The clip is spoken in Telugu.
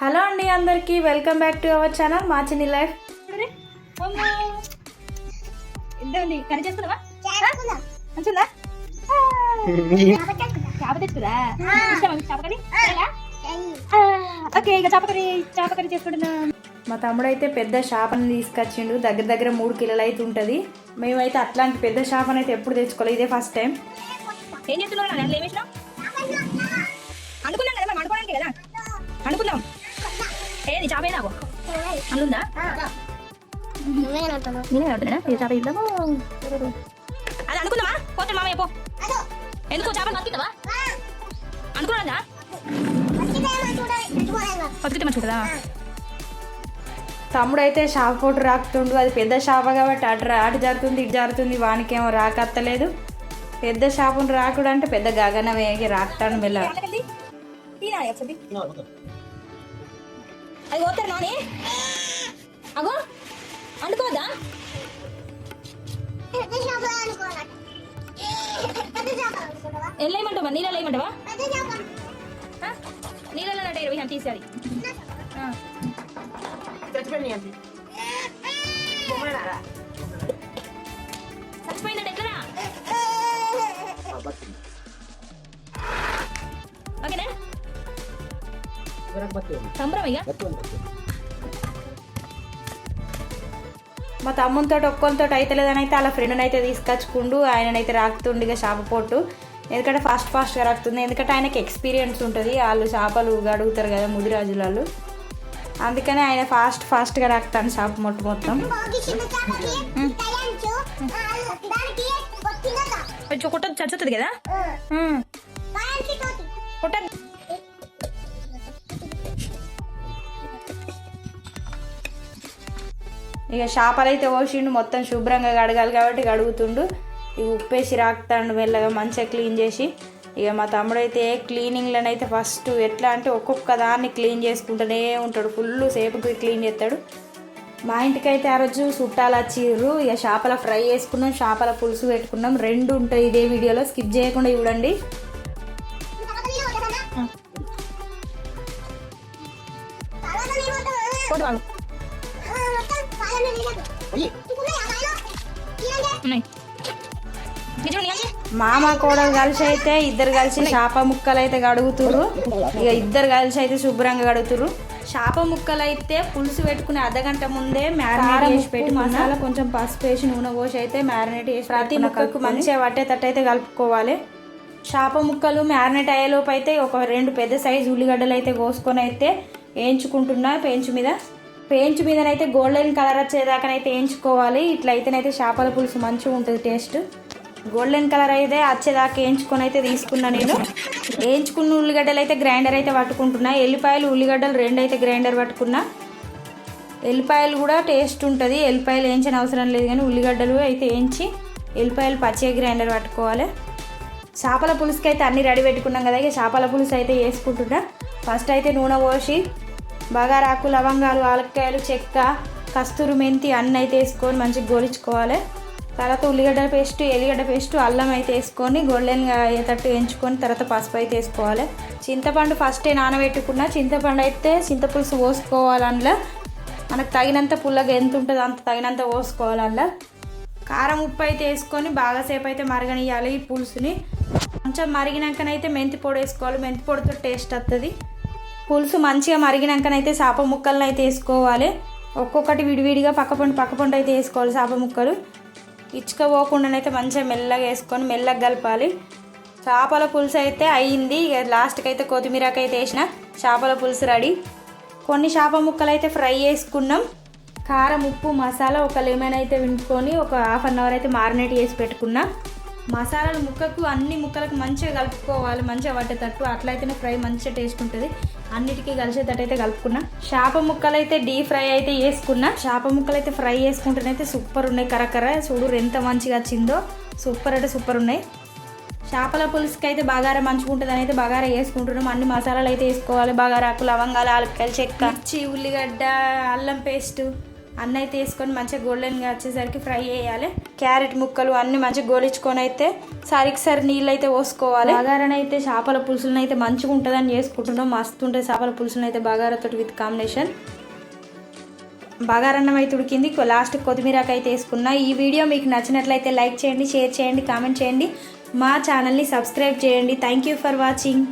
హలో అండి అందరికీ welcome back to our channel మా చిన్ని లైఫ్. మా తమ్ముడు అయితే పెద్ద చేపని తీసుకొచ్చిండు. దగ్గర దగ్గర 3 కిలోలు అయితే ఉంటుంది. మేమైతే అట్లాంటి పెద్ద చేపని అయితే ఎప్పుడు తెచ్చుకోలేదు, ఇదే ఫస్ట్ టైం. ఏం చేస్తున్నావు? అనుకున్నాం కదా మనం అనుకోవడానికి కదా అనుకుందాం. ఏది చేప ఏదాకు అందుందా? నేనే అవుతున్నా చేప ఇద్దాము. అది అనుకుందామా? పోతే మామయ్య పో. ఎందుకు చేపలు బతుకుతావా అనుకున్నా? బతుకుతే మంచిగా. తమ్ముడు అయితే చేప పోటు రాకుతుండు. అది పెద్ద చేప కాబట్టి అటు జరుగుతుంది ఇటు జరుగుతుంది. వానికేమో రాకత్తలేదు. పెద్ద చేపను రాకుడు అంటే పెద్ద గగనమే రాకుతాను మెల్ల. అది పోతారు నాని అగో అనుకోదా? వెళ్ళేయమంటావా? నీళ్ళలో వేయమంటావా? నీళ్ళలో నటే తీసేది చచ్చిపోయిందంటే ఎట్లా? ఓకేనా? మా తమ్మునితో ఒక్కొనితో అయితే లేదని అయితే అలా ఫ్రెండ్ని అయితే తీసుకొచ్చుకుండు. ఆయననైతే రాకుతుండు ఇక చేప పోటు. ఎందుకంటే ఫాస్ట్గా రాకుతుంది. ఎందుకంటే ఆయనకి ఎక్స్పీరియన్స్ ఉంటుంది. వాళ్ళు చేపలు గడుగుతారు కదా ముదిరాజుల వాళ్ళు. అందుకనే ఆయన ఫాస్ట్గా రాకుతాను చేప మొత్తం. కొట్ట చచ్చుతుంది కదా కొట్ట. ఇక చేపలు అయితే పోసిండు. మొత్తం శుభ్రంగా కడగాలి కాబట్టి కడుగుతుండు. ఇక ఉప్పేసి రాకుతాడు మెల్లగా మంచిగా క్లీన్ చేసి. ఇక మా తమ్ముడు అయితే క్లీనింగ్లోనైతే ఫస్ట్ ఎట్లా అంటే ఒక్కొక్క దాన్ని క్లీన్ చేసుకుంటూనే ఉంటాడు. ఫుల్ సేపుకి క్లీన్ చేస్తాడు. మా ఇంటికి అయితే ఆ రోజు చుట్టాలు వచ్చిర్రు. ఇక చేపల ఫ్రై చేసుకున్నాం, చేపల పులుసు పెట్టుకున్నాం. 2 ఉంటాయి ఇదే వీడియోలో, స్కిప్ చేయకుండా చూడండి. మామ కోడలు కలిసి అయితే ఇద్దరు కలిసి చేప ముక్కలు అయితే కడుగుతుర్రు. ఇక ఇద్దరు కలిసి అయితే శుభ్రంగా కడుగుతుర్రు. చేప ముక్కలు అయితే పులుసు పెట్టుకుని అర్ధగంట ముందే మ్యారినేట్ చేసి పెట్టి మసాలా కొంచెం పసుపు వేసి నూనె పోసి అయితే మ్యారినేట్ చేసి ప్రతి ముక్కకు మంచిగా పట్టేటట్టు అయితే కలుపుకోవాలి. చేప ముక్కలు మ్యారినేట్ అయ్యేలోపు అయితే ఒక 2 పెద్ద సైజు ఉల్లిగడ్డలు అయితే కోసుకొని అయితే వేయించుకుంటున్నా. పెంచు మీదనైతే గోల్డెన్ కలర్ వచ్చేదాకానైతే వేయించుకోవాలి. ఇట్లయితేనైతే చేపల పులుసు మంచిగా ఉంటుంది టేస్ట్. గోల్డెన్ కలర్ అయితే వచ్చేదాకా వేయించుకొని అయితే తీసుకున్నా. నేను వేయించుకున్న ఉల్లిగడ్డలు అయితే గ్రైండర్ అయితే పట్టుకుంటున్నా. ఎల్లిపాయలు ఉల్లిగడ్డలు 2 అయితే గ్రైండర్ పట్టుకున్నా. ఎల్లిపాయలు కూడా టేస్ట్ ఉంటుంది. ఎల్లిపాయలు వేయించిన అవసరం లేదు కానీ ఉల్లిగడ్డలు అయితే వేయించి ఎల్లిపాయలు పచ్చిగా గ్రైండర్ పట్టుకోవాలి. చేపల పులుసుకి అయితే అన్నీ రెడీ పెట్టుకున్నాం కదా. ఇక చేపల పులుసు అయితే వేసుకుంటున్నా. ఫస్ట్ అయితే నూనె పోసి బగారాకు, లవంగాలు, ఆలక్కాయలు, చెక్క, కస్తూరి మెంతి అన్నీ అయితే వేసుకొని మంచిగా గోలించుకోవాలి. తర్వాత ఉల్లిగడ్డ పేస్ట్, అల్లం అయితే వేసుకొని గోల్డెన్గా అయ్యేటట్టు వేయించుకొని తర్వాత పసుపు అయితే వేసుకోవాలి. చింతపండు ఫస్టే నానబెట్టుకున్న చింతపండు అయితే చింతపులుసు పోసుకోవాలి. అందులో మనకు తగినంత పుల్లగా ఎంత ఉంటుందో అంత తగినంత పోసుకోవాలి. అందులో కారం, ఉప్పు అయితే వేసుకొని బాగాసేపు అయితే మరగనియాలి. ఈ పులుసుని కొంచెం మరిగినాకనైతే మెంతి పొడి వేసుకోవాలి. మెంతి పొడితో టేస్ట్ వస్తుంది. పులుసు మంచిగా మరిగినాకనైతే చేప ముక్కలను అయితే వేసుకోవాలి. ఒక్కొక్కటి విడివిడిగా పక్కపొంటి అయితే వేసుకోవాలి. చేప ముక్కలు ఇచ్చుక పోకుండానైతే మంచిగా మెల్లగా వేసుకొని మెల్లగా కలపాలి. చేపల పులుసు అయితే అయ్యింది. ఇక లాస్ట్కి అయితే కొత్తిమీరకి అయితే వేసిన చేపల పులుసు రెడీ. కొన్ని చేప ముక్కలు అయితే ఫ్రై చేసుకున్నాం. కారం, ఉప్పు, మసాలా, ఒక లెమన్ అయితే విండుకొని ఒక ½ అన్ అవర్ అయితే మారినేట్ చేసి పెట్టుకున్నా. మసాలాలు అన్ని ముక్కలకు మంచిగా కలుపుకోవాలి, మంచిగా పట్టేటట్టు. అట్లయితేనే ఫ్రై మంచిగా టేస్ట్ ఉంటుంది. అన్నిటికీ కలిసేటట్టు అయితే కలుపుకున్నా. చేప ముక్కలు అయితే డీప్ ఫ్రై అయితే చేసుకున్నా. చేప ముక్కలు అయితే ఫ్రై చేసుకుంటేనైతే సూపర్ ఉన్నాయి. కరకర చూడు ఎంత మంచిగా వచ్చిందో. సూపర్ అంటే సూపర్ ఉన్నాయి. చేపల పులుసుకి అయితే బగారా మంచిగా ఉంటుందని అయితే బగారా వేసుకుంటున్నాం. అన్ని మసాలాలు అయితే వేసుకోవాలి. బగారాకు, లవంగాలు, ఆలక్కాయలు, చెక్క, మిర్చి, ఉల్లిగడ్డ, అల్లం పేస్ట్ అన్నీ అయితే వేసుకొని మంచిగా గోల్డెన్గా వచ్చేసరికి ఫ్రై చేయాలి. క్యారెట్ ముక్కలు అన్నీ మంచిగా గోలించుకొని అయితే సరికి నీళ్ళు అయితే పోసుకోవాలి. బగారాని అయితే చేపల పులుసులను అయితే మంచిగా ఉంటుందని చేసుకుంటున్నాం. మస్తు ఉంటుంది చేపల పులుసులను అయితే బగారాతో విత్ కాంబినేషన్. బగారన్నం అయితే ఉడికింది. లాస్ట్ కొత్తిమీరకి అయితే వేసుకున్నా. ఈ వీడియో మీకు నచ్చినట్లయితే లైక్ చేయండి, షేర్ చేయండి, కామెంట్ చేయండి. మా ఛానల్ని సబ్స్క్రైబ్ చేయండి. Thank you for watching.